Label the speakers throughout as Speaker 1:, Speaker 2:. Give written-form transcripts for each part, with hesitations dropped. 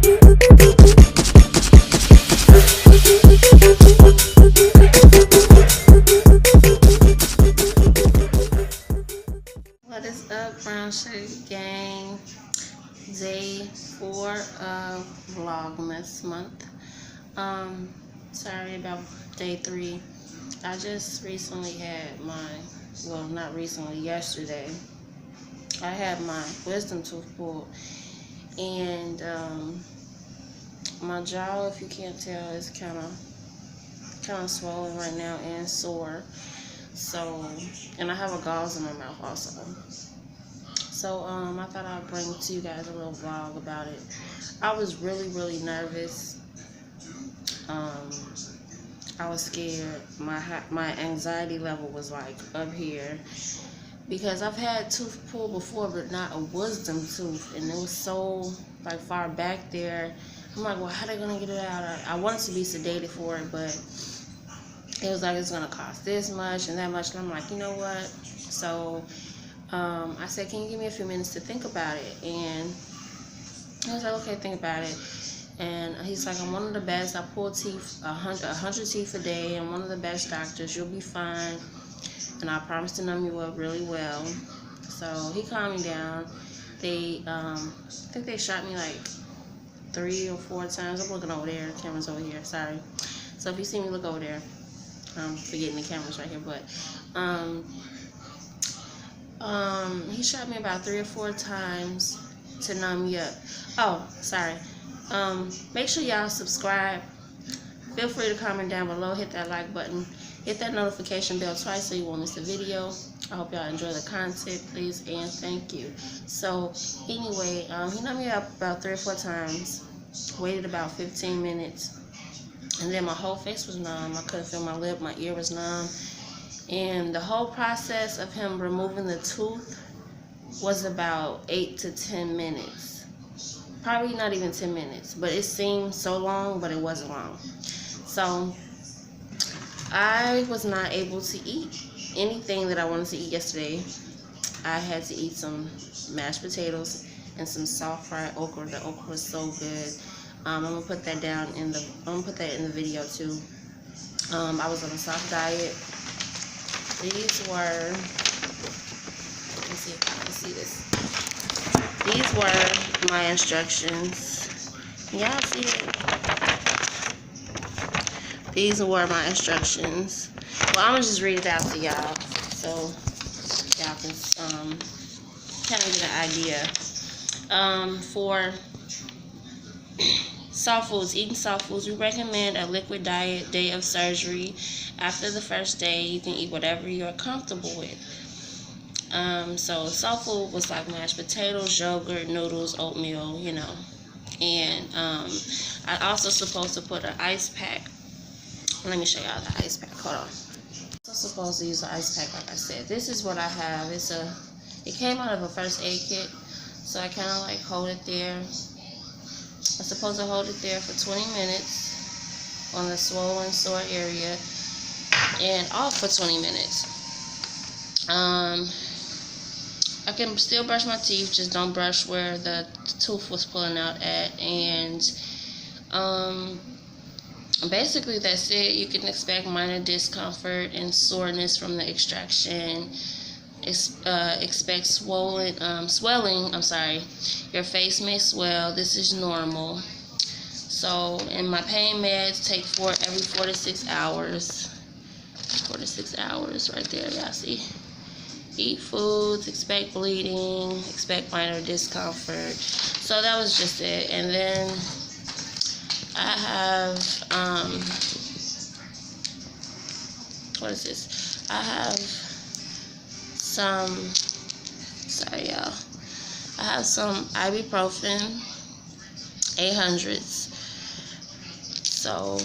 Speaker 1: What is up, Brown Sugar Gang? Day 4 of Vlogmas month. Sorry about day 3. I just recently had well, not recently, yesterday, I had my wisdom tooth pulled, and my jaw, if you can't tell, is kind of swollen right now and sore. So, and I have a gauze in my mouth also. So I thought I'd bring to you guys a little vlog about it. I was really nervous. I was scared. My anxiety level was like up here, because I've had tooth pulled before, but not a wisdom tooth, and it was so like far back there. I'm like, well, how they gonna get it out? I wanted to be sedated for it, but it was like, it's gonna cost this much and that much, and I'm like, you know what? So I said, can you give me a few minutes to think about it? And I was like, okay, think about it. And he's like, I'm one of the best. I pull teeth, 100 teeth a day. I'm one of the best doctors. You'll be fine, and I promise to numb you up really well. So he calmed me down. They, I think they shot me like 3 or 4 times. I'm looking over there. The camera's over here. Sorry. So if you see me, look over there. I'm forgetting the camera's right here, but he shot me about 3 or 4 times to numb me up. Oh, sorry. Make sure y'all subscribe. Feel free to comment down below. Hit that like button. Hit that notification bell twice so you won't miss the video. I hope y'all enjoy the content, please, and thank you. So anyway, he numbed me up about 3 or 4 times. Waited about 15 minutes. And then my whole face was numb. I couldn't feel my lip. My ear was numb. And the whole process of him removing the tooth was about 8 to 10 minutes. Probably not even 10 minutes. But it seemed so long, but it wasn't long. So I was not able to eat anything that I wanted to eat yesterday. I had to eat some mashed potatoes and some soft fried okra. The okra was so good. I'm gonna put that in the video too. I was on a soft diet. These were, let me see if I can see this. These were my instructions. Y'all see it? These were my instructions. Well, I'm gonna just read it out to y'all so y'all can kind of get an idea. For soft foods, eating soft foods, we recommend a liquid diet day of surgery. After the first day, you can eat whatever you're comfortable with. So soft food was like mashed potatoes, yogurt, noodles, oatmeal, you know. And I also supposed to put an ice pack. Let me show y'all the ice pack. Hold on. I'm also supposed to use the ice pack, like I said. This is what I have. It came out of a first aid kit, so I kind of like hold it there. I'm supposed to hold it there for 20 minutes on the swollen sore area, and off for 20 minutes. I can still brush my teeth, just don't brush where the tooth was pulling out at. And basically that's it. You can expect minor discomfort and soreness from the extraction. Expect swelling. Your face may swell. This is normal. So, and my pain meds take every 4 to 6 hours. 4 to 6 hours right there, y'all see. Eat foods, expect bleeding, expect minor discomfort. So that was just it. And then I have what is this? I have some, sorry y'all, I have some ibuprofen 800s. So,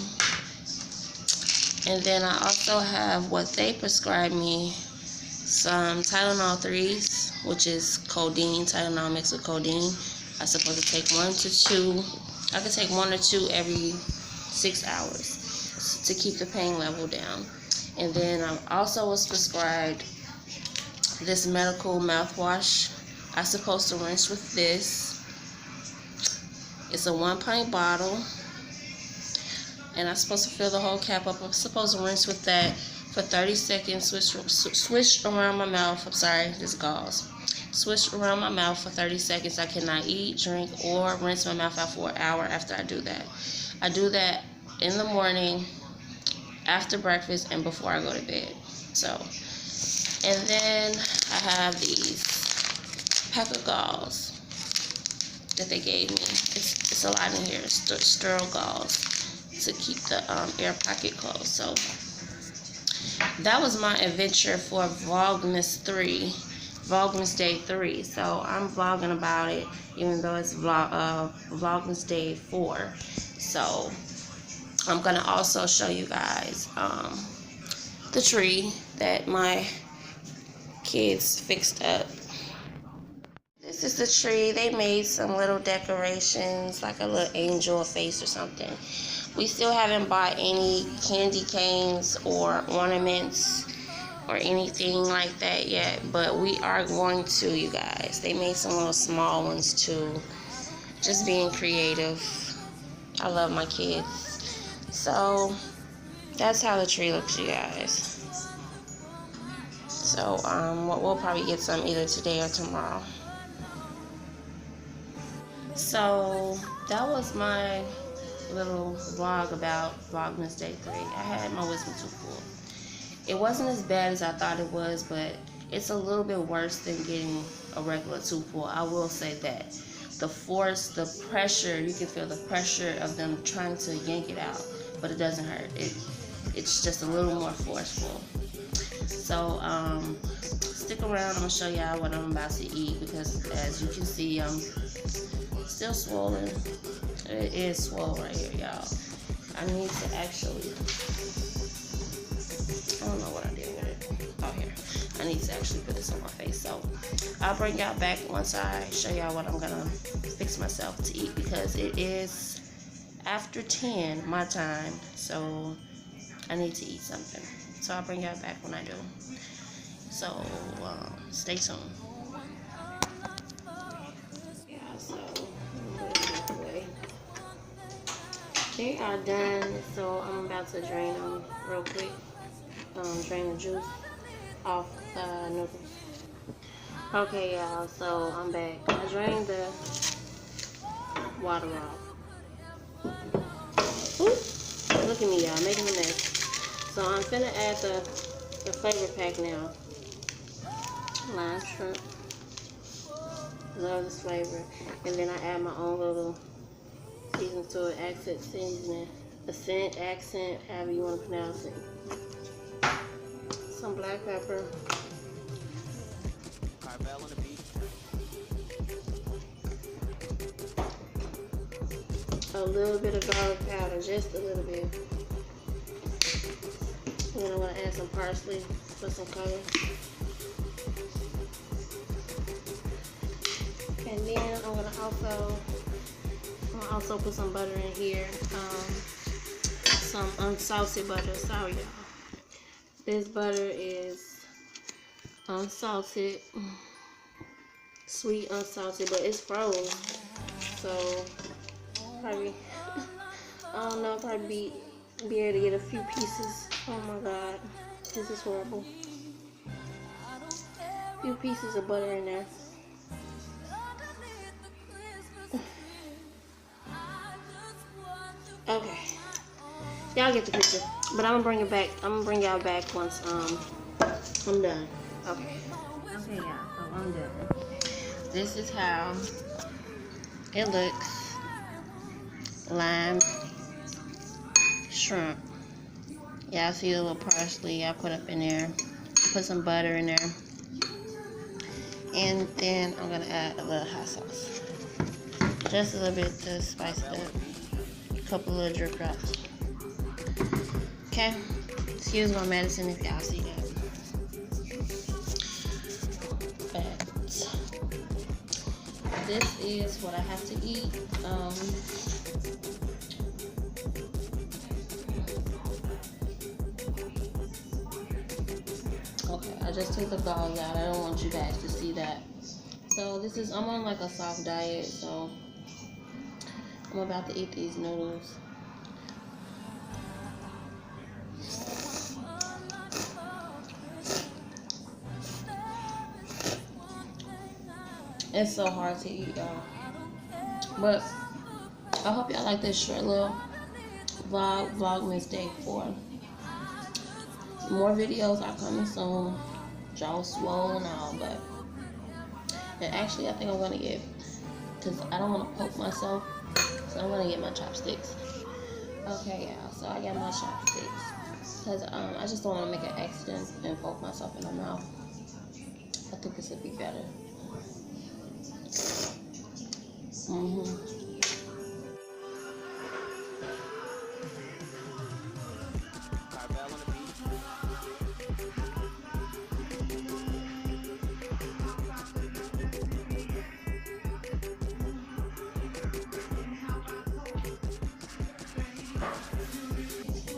Speaker 1: and then I also have what they prescribed me, some Tylenol 3s, which is codeine, Tylenol mixed with codeine. I'm supposed to take 1 to 2. I could take 1 or 2 every 6 hours to keep the pain level down. And then I also was prescribed this medical mouthwash. I'm supposed to rinse with this. It's a 1-pint bottle, and I'm supposed to fill the whole cap up. I'm supposed to rinse with that for 30 seconds. Swish around my mouth. I'm sorry, this gauze. Swish around my mouth for 30 seconds. I cannot eat, drink, or rinse my mouth out for an hour after I do that. I do that in the morning, after breakfast, and before I go to bed. So, and then I have these pack of gauze that they gave me. It's a lot in here. It's sterile gauze to keep the air pocket closed. So that was my adventure for Vlogmas Day 3. So I'm vlogging about it, even though it's Vlogmas Day 4. So I'm gonna also show you guys the tree that my kids fixed up. This is the tree. They made some little decorations, like a little angel face or something. We still haven't bought any candy canes or ornaments or anything like that yet, but we are going to, you guys. They made some little small ones too. Just being creative. I love my kids. So that's how the tree looks, you guys. So we'll probably get some either today or tomorrow. So that was my little vlog about Vlogmas Day 3. I had my wisdom tooth pulled. It wasn't as bad as I thought it was, but it's a little bit worse than getting a regular tooth pull. I will say that. The force, the pressure, you can feel the pressure of them trying to yank it out, but it doesn't hurt. It's just a little more forceful. So stick around. I'm gonna show y'all what I'm about to eat, because as you can see, I'm still swollen. It is swollen right here, y'all. I need to actually, I don't know what I did with it. Oh, here. I need to actually put this on my face. So I'll bring y'all back once I show y'all what I'm gonna fix myself to eat, because it is after 10 my time, so I need to eat something. So I'll bring y'all back when I do. So stay tuned. They are done, so I'm about to drain them real quick. Drain the juice off the noodles. Okay, y'all, so I'm back. I drained the water off. Ooh, look at me, y'all, making a mess. So I'm finna add the flavor pack now. Lime shrimp. Love this flavor. And then I add my own little season to it, accent seasoning, accent, however you want to pronounce it. Some black pepper. A little bit of garlic powder, just a little bit. And then I'm going to add some parsley for some color. And then I'm going to also put some butter in here. Some unsalted butter. Sorry, y'all. This butter is unsalted. Sweet unsalted, but it's frozen. So, probably, I don't know, probably be able to get a few pieces. Oh my God. This is horrible. A few pieces of butter in there. Okay, y'all get the picture. But I'm gonna bring it back. I'm gonna bring y'all back once I'm done. Okay. Okay, y'all. So I'm done. This is how it looks. Lime, shrimp. Y'all see the little parsley I put up in there. Put some butter in there, and then I'm gonna add a little hot sauce, just a little bit to spice it up. Couple of drip drops. Okay, excuse my medicine if y'all see that. But this is what I have to eat. Okay, I just took the gauze out. I don't want you guys to see that. So this is, I'm on like a soft diet, so I'm about to eat these noodles. It's so hard to eat, y'all. But I hope y'all like this short little Vlogmas Day 4. More videos are coming soon. Jaw swollen and all, but and actually I think I'm gonna get, because I don't want to poke myself, so I'm gonna get my chopsticks. Okay, y'all, so I got my chopsticks because I just don't want to make an accident and poke myself in the mouth. I think this would be better.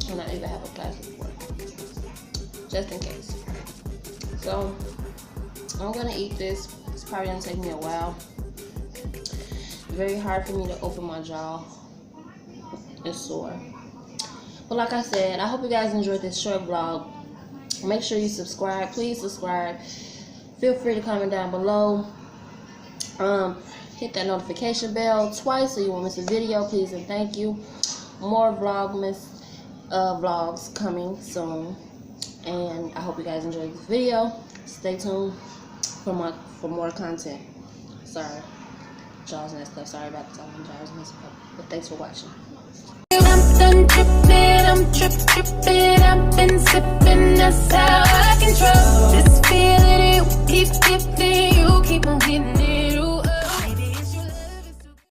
Speaker 1: And I even have a plastic fork, just in case. So I'm gonna eat this. It's probably gonna take me a while. Very hard for me to open my jaw. It's sore. But like I said, I hope you guys enjoyed this short vlog. Make sure you subscribe. Please subscribe. Feel free to comment down below. Hit that notification bell twice so you won't miss a video. Please and thank you. More vlogs coming soon. And I hope you guys enjoyed this video. Stay tuned for more content. Sorry. Jaws and stuff. Sorry about the talking jaws and stuff. But thanks for watching.
Speaker 2: I'm done tripping, I'm tripping, I've been sipping, that's how I control this feeling, you keep giving, you keep on getting it.